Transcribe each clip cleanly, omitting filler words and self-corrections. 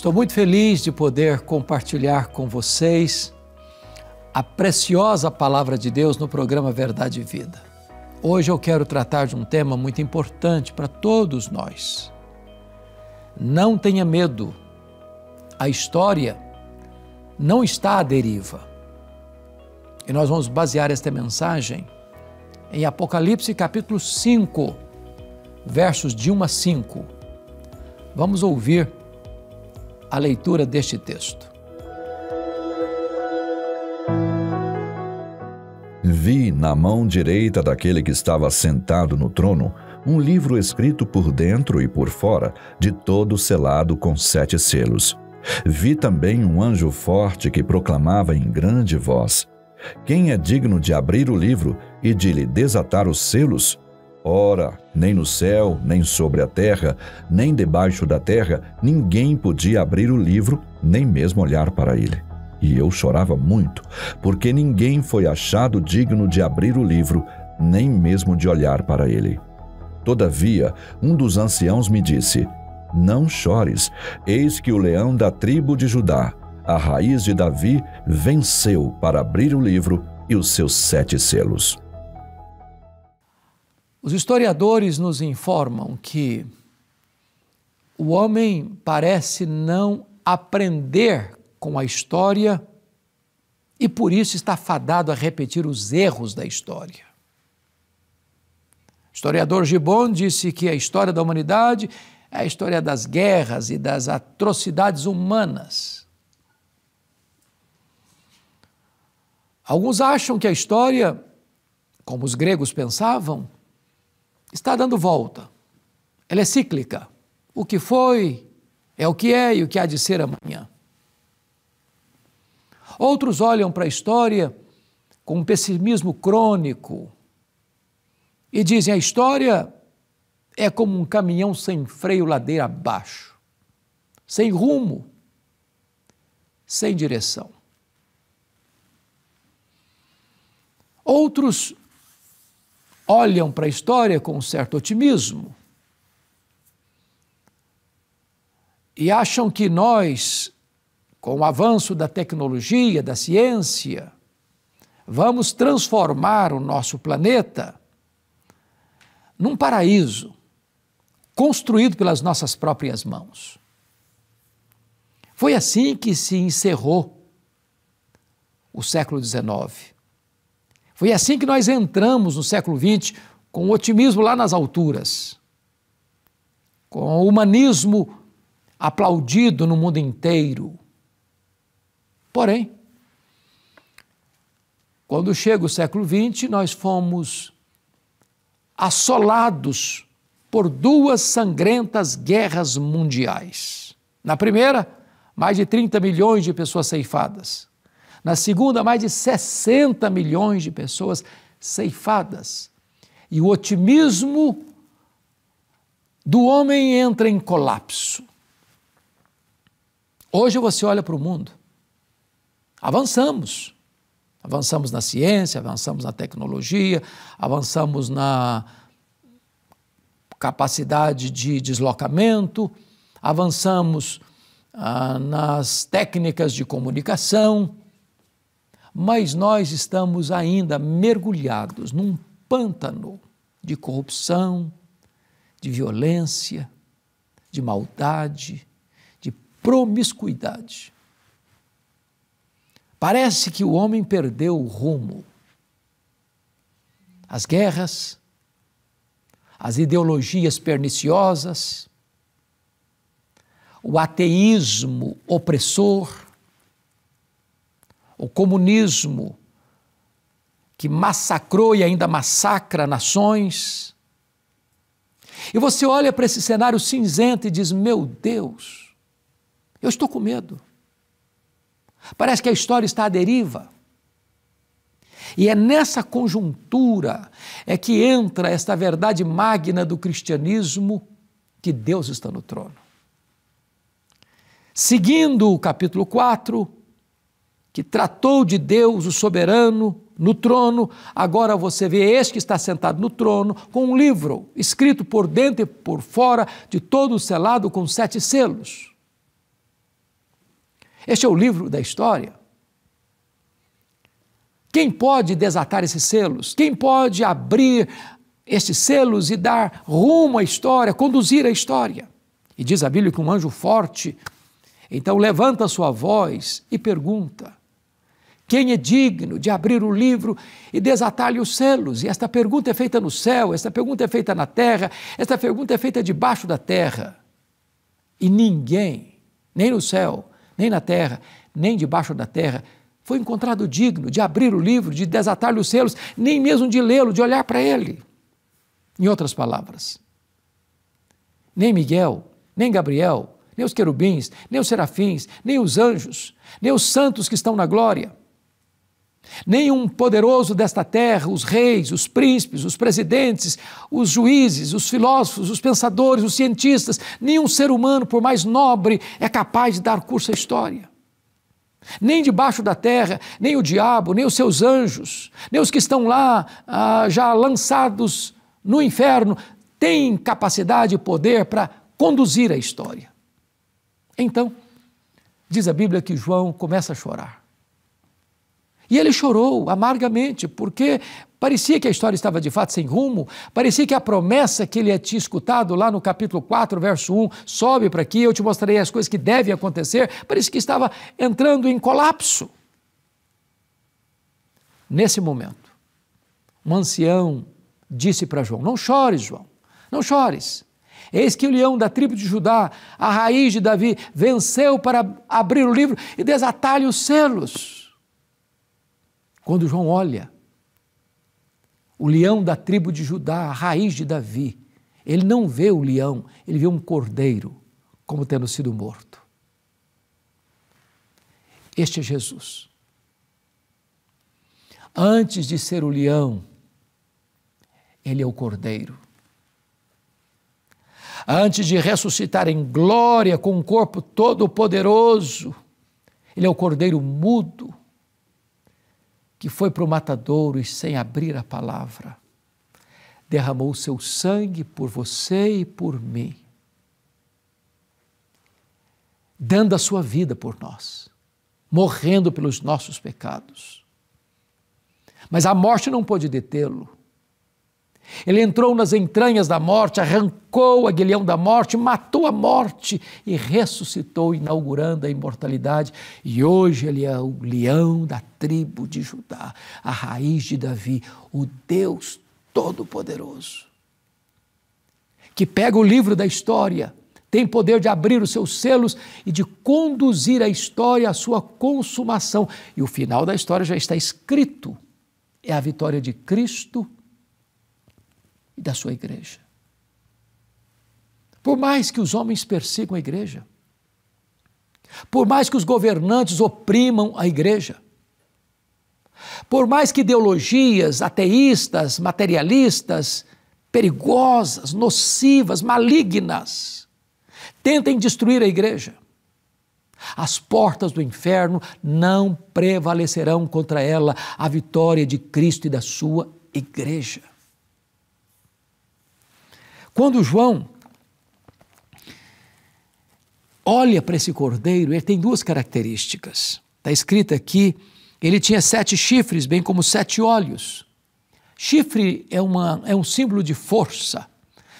Estou muito feliz de poder compartilhar com vocês a preciosa Palavra de Deus no programa Verdade e Vida. Hoje eu quero tratar de um tema muito importante para todos nós. Não tenha medo, a história não está à deriva. E nós vamos basear esta mensagem em Apocalipse capítulo 5, versos de 1 a 5. Vamos ouvir a leitura deste texto. Vi na mão direita daquele que estava sentado no trono um livro escrito por dentro e por fora, de todo selado com 7 selos. Vi também um anjo forte que proclamava em grande voz: quem é digno de abrir o livro e de lhe desatar os selos? Ora, nem no céu, nem sobre a terra, nem debaixo da terra, ninguém podia abrir o livro, nem mesmo olhar para ele. E eu chorava muito, porque ninguém foi achado digno de abrir o livro, nem mesmo de olhar para ele. Todavia, um dos anciãos me disse: não chores, eis que o leão da tribo de Judá, a raiz de Davi, venceu para abrir o livro e os seus 7 selos. Os historiadores nos informam que o homem parece não aprender com a história e por isso está fadado a repetir os erros da história. O historiador Gibbon disse que a história da humanidade é a história das guerras e das atrocidades humanas. Alguns acham que a história, como os gregos pensavam, está dando volta. Ela é cíclica. O que foi é o que é e o que há de ser amanhã. Outros olham para a história com um pessimismo crônico e dizem: a história é como um caminhão sem freio ladeira abaixo, sem rumo, sem direção. Outros olham para a história com um certo otimismo e acham que nós, com o avanço da tecnologia, da ciência, vamos transformar o nosso planeta num paraíso construído pelas nossas próprias mãos. Foi assim que se encerrou o século XIX. Foi assim que nós entramos no século XX com o otimismo lá nas alturas, com o humanismo aplaudido no mundo inteiro. Porém, quando chega o século XX, nós fomos assolados por 2 sangrentas guerras mundiais. Na primeira, mais de 30 milhões de pessoas ceifadas. Na segunda, mais de 60 milhões de pessoas ceifadas. E o otimismo do homem entra em colapso. Hoje você olha para o mundo. Avançamos na ciência, avançamos na tecnologia, avançamos na capacidade de deslocamento, avançamos nas técnicas de comunicação, mas nós estamos ainda mergulhados num pântano de corrupção, de violência, de maldade, de promiscuidade. Parece que o homem perdeu o rumo. As guerras, as ideologias perniciosas, o ateísmo opressor, o comunismo que massacrou e ainda massacra nações. E você olha para esse cenário cinzento e diz: meu Deus, eu estou com medo. Parece que a história está à deriva. E é nessa conjuntura é que entra esta verdade magna do cristianismo, que Deus está no trono. Seguindo o capítulo 4, que tratou de Deus, o soberano, no trono, agora você vê este que está sentado no trono, com um livro escrito por dentro e por fora, de todo selado com 7 selos. Este é o livro da história. Quem pode desatar esses selos? Quem pode abrir estes selos e dar rumo à história, conduzir a história? E diz a Bíblia que um anjo forte, então levanta a sua voz e pergunta: quem é digno de abrir o livro e desatar-lhe os selos? E esta pergunta é feita no céu, esta pergunta é feita na terra, esta pergunta é feita debaixo da terra. E ninguém, nem no céu, nem na terra, nem debaixo da terra, foi encontrado digno de abrir o livro, de desatar-lhe os selos, nem mesmo de lê-lo, de olhar para ele. Em outras palavras, nem Miguel, nem Gabriel, nem os querubins, nem os serafins, nem os anjos, nem os santos que estão na glória, nem um poderoso desta terra, os reis, os príncipes, os presidentes, os juízes, os filósofos, os pensadores, os cientistas, nenhum ser humano, por mais nobre, é capaz de dar curso à história. Nem debaixo da terra, nem o diabo, nem os seus anjos, nem os que estão lá já lançados no inferno, têm capacidade e poder para conduzir a história. Então, diz a Bíblia que João começa a chorar. E ele chorou amargamente, porque parecia que a história estava de fato sem rumo, parecia que a promessa que ele tinha escutado lá no capítulo 4, verso 1, sobe para aqui, eu te mostrarei as coisas que devem acontecer, parecia que estava entrando em colapso. Nesse momento, um ancião disse para João: não chores, João, não chores. Eis que o leão da tribo de Judá, a raiz de Davi, venceu para abrir o livro e desatar-lhe os selos. Quando João olha, o leão da tribo de Judá, a raiz de Davi, ele não vê o leão, ele vê um cordeiro como tendo sido morto. Este é Jesus. Antes de ser o leão, ele é o cordeiro. Antes de ressuscitar em glória com um corpo todo poderoso, ele é o cordeiro mudo, que foi para o matadouro e, sem abrir a palavra, derramou o seu sangue por você e por mim, dando a sua vida por nós, morrendo pelos nossos pecados. Mas a morte não pôde detê-lo. Ele entrou nas entranhas da morte, arrancou o aguilhão da morte, matou a morte e ressuscitou, inaugurando a imortalidade. E hoje ele é o leão da tribo de Judá, a raiz de Davi, o Deus Todo-Poderoso, que pega o livro da história, tem poder de abrir os seus selos e de conduzir a história à sua consumação. E o final da história já está escrito. É a vitória de Cristo e da sua igreja. Por mais que os homens persigam a igreja, por mais que os governantes oprimam a igreja, por mais que ideologias ateístas, materialistas, perigosas, nocivas, malignas, tentem destruir a igreja, as portas do inferno não prevalecerão contra ela. A vitória de Cristo e da sua igreja. Quando João olha para esse cordeiro, ele tem duas características. Está escrito aqui, ele tinha 7 chifres, bem como 7 olhos. Chifre é um símbolo de força.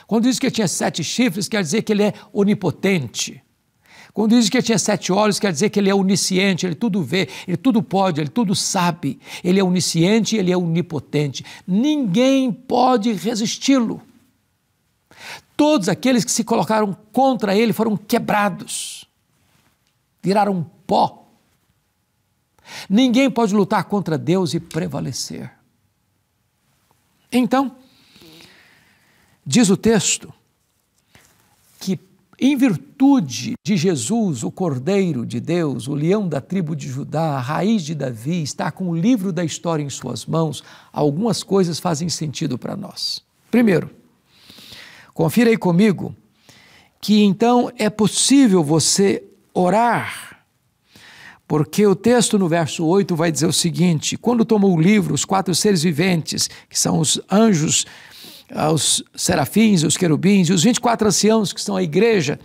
Quando diz que ele tinha 7 chifres, quer dizer que ele é onipotente. Quando diz que ele tinha 7 olhos, quer dizer que ele é onisciente, ele tudo vê, ele tudo pode, ele tudo sabe. Ele é onisciente, ele é onipotente. Ninguém pode resisti-lo. Todos aqueles que se colocaram contra ele foram quebrados, viraram pó. Ninguém pode lutar contra Deus e prevalecer. Então, diz o texto que, em virtude de Jesus, o Cordeiro de Deus, o leão da tribo de Judá, a raiz de Davi, está com o livro da história em suas mãos, algumas coisas fazem sentido para nós. Primeiro, confira aí comigo que então é possível você orar, porque o texto no verso 8 vai dizer o seguinte: quando tomou o livro, os 4 seres viventes, que são os anjos, os serafins, os querubins e os 24 anciãos, que são a igreja,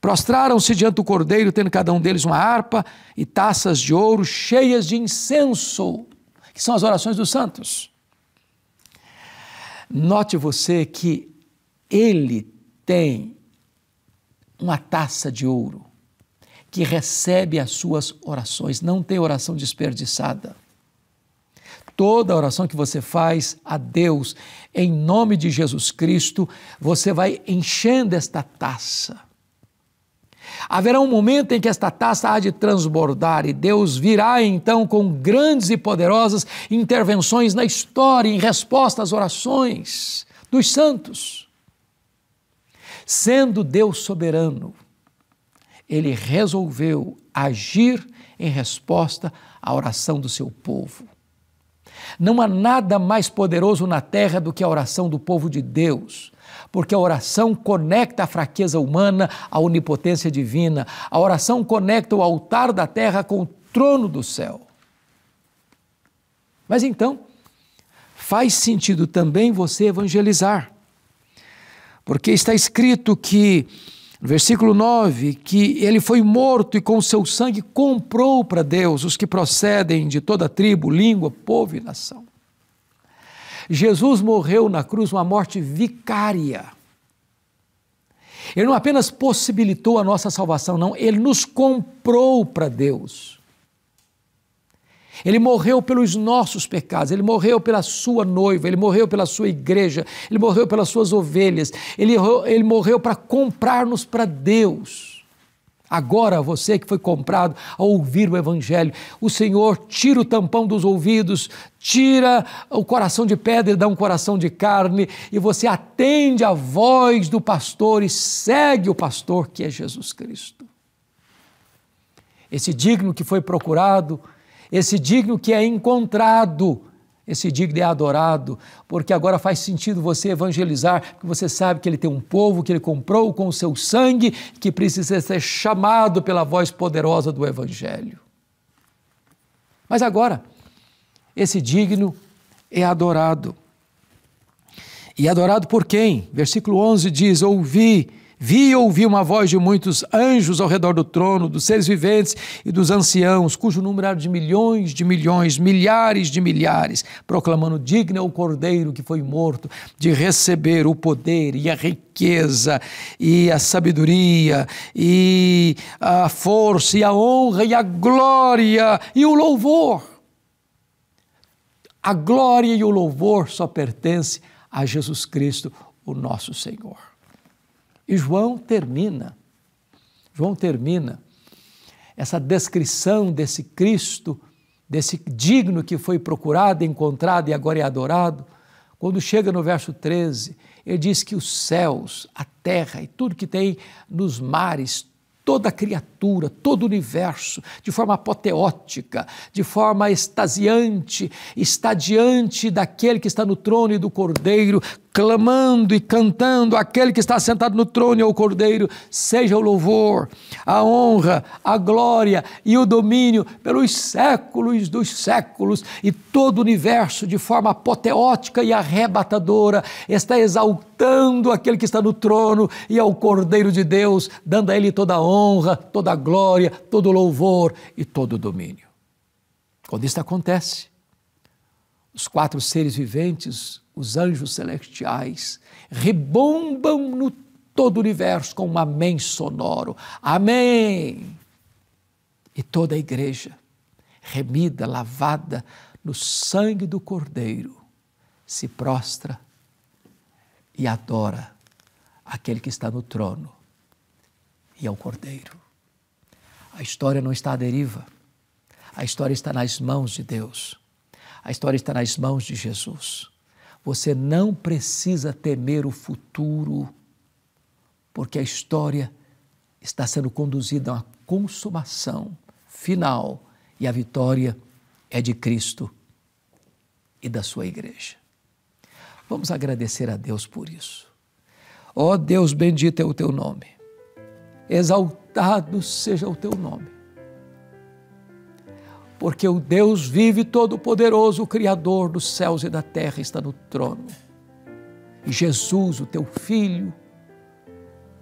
Prostraram-se diante do cordeiro, tendo cada um deles uma harpa e taças de ouro cheias de incenso, que são as orações dos santos. Note você que ele tem uma taça de ouro que recebe as suas orações, não tem oração desperdiçada. Toda oração que você faz a Deus, em nome de Jesus Cristo, você vai enchendo esta taça. Haverá um momento em que esta taça há de transbordar e Deus virá então com grandes e poderosas intervenções na história em resposta às orações dos santos. Sendo Deus soberano, Ele resolveu agir em resposta à oração do seu povo. Não há nada mais poderoso na terra do que a oração do povo de Deus, porque a oração conecta a fraqueza humana à onipotência divina. A oração conecta o altar da terra com o trono do céu. Mas então, faz sentido também você evangelizar, porque está escrito que, no versículo 9, que ele foi morto e com o seu sangue comprou para Deus os que procedem de toda tribo, língua, povo e nação. Jesus morreu na cruz uma morte vicária. Ele não apenas possibilitou a nossa salvação, não, ele nos comprou para Deus. Ele morreu pelos nossos pecados, ele morreu pela sua noiva, ele morreu pela sua igreja, ele morreu pelas suas ovelhas, ele morreu para comprar-nos para Deus. Agora, você que foi comprado ao ouvir o Evangelho, o Senhor tira o tampão dos ouvidos, tira o coração de pedra e dá um coração de carne, e você atende a voz do pastor e segue o pastor, que é Jesus Cristo. Esse digno que foi procurado, esse digno que é encontrado, esse digno é adorado, porque agora faz sentido você evangelizar, porque você sabe que ele tem um povo que ele comprou com o seu sangue, que precisa ser chamado pela voz poderosa do Evangelho. Mas agora, esse digno é adorado. E adorado por quem? Versículo 11 diz: vi e ouvi uma voz de muitos anjos ao redor do trono, dos seres viventes e dos anciãos, cujo número era de milhões, milhares de milhares, proclamando: digno é o Cordeiro que foi morto de receber o poder e a riqueza e a sabedoria e a força e a honra e a glória e o louvor. A glória e o louvor só pertencem a Jesus Cristo, o nosso Senhor. E João termina essa descrição desse Cristo, desse digno que foi procurado, encontrado e agora é adorado, quando chega no verso 13, ele diz que os céus, a terra e tudo que tem nos mares, toda a criatura, todo o universo, de forma apoteótica, de forma extasiante, está diante daquele que está no trono e do Cordeiro, clamando e cantando: aquele que está sentado no trono e ao Cordeiro, seja o louvor, a honra, a glória e o domínio pelos séculos dos séculos. E todo o universo, de forma apoteótica e arrebatadora, está exaltando aquele que está no trono e ao Cordeiro de Deus, dando a ele toda a honra, toda a glória, todo o louvor e todo o domínio. Quando isso acontece, os quatro seres viventes, os anjos celestiais, rebombam no todo o universo com um amém sonoro. Amém! E toda a igreja, remida, lavada no sangue do Cordeiro, se prostra e adora aquele que está no trono e ao Cordeiro. A história não está à deriva. A história está nas mãos de Deus. A história está nas mãos de Jesus. Você não precisa temer o futuro, porque a história está sendo conduzida a uma consumação final e a vitória é de Cristo e da sua igreja. Vamos agradecer a Deus por isso. Ó Deus, bendito é o teu nome. Exaltado seja o teu nome. Porque o Deus vive todo-poderoso, o Criador dos céus e da terra, está no trono. E Jesus, o teu Filho,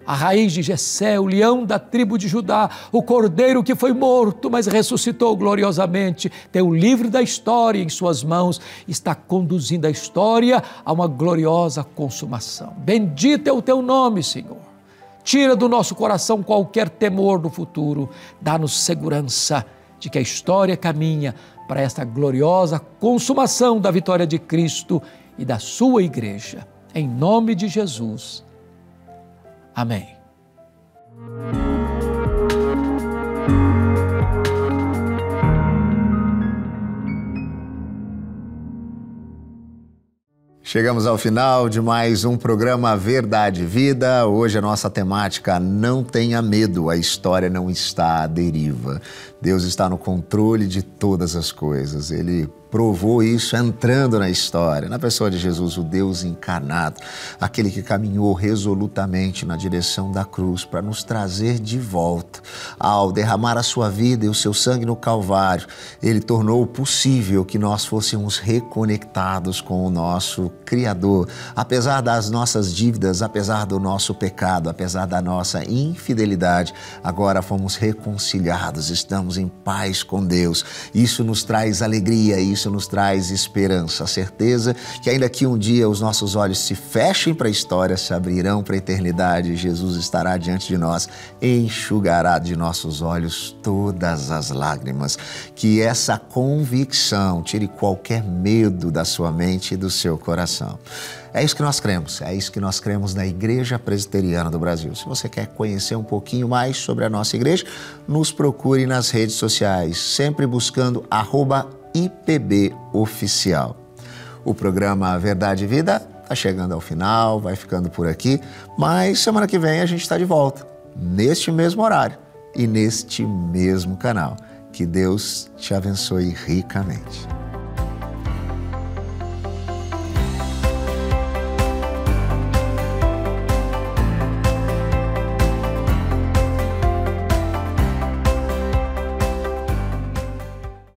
a raiz de Jessé, o leão da tribo de Judá, o cordeiro que foi morto, mas ressuscitou gloriosamente, tem o livro da história em suas mãos, está conduzindo a história a uma gloriosa consumação. Bendito é o teu nome, Senhor. Tira do nosso coração qualquer temor do futuro, dá-nos segurança de que a história caminha para esta gloriosa consumação da vitória de Cristo e da sua igreja. Em nome de Jesus. Amém. Chegamos ao final de mais um programa Verdade e Vida. Hoje a nossa temática: não tenha medo, a história não está à deriva. Deus está no controle de todas as coisas. Ele provou isso entrando na história, na pessoa de Jesus, o Deus encarnado, aquele que caminhou resolutamente na direção da cruz para nos trazer de volta. Ao derramar a sua vida e o seu sangue no Calvário, ele tornou possível que nós fôssemos reconectados com o nosso Criador. Apesar das nossas dívidas, apesar do nosso pecado, apesar da nossa infidelidade, agora fomos reconciliados, estamos em paz com Deus. Isso nos traz alegria, isso nos traz esperança, a certeza que ainda que um dia os nossos olhos se fechem para a história, se abrirão para a eternidade, Jesus estará diante de nós, enxugará de nossos olhos todas as lágrimas. Que essa convicção tire qualquer medo da sua mente e do seu coração. É isso que nós cremos, é isso que nós cremos na Igreja Presbiteriana do Brasil. Se você quer conhecer um pouquinho mais sobre a nossa igreja, nos procure nas redes sociais, sempre buscando @IPBOficial. O programa Verdade e Vida está chegando ao final, vai ficando por aqui, mas semana que vem a gente está de volta, neste mesmo horário e neste mesmo canal. Que Deus te abençoe ricamente.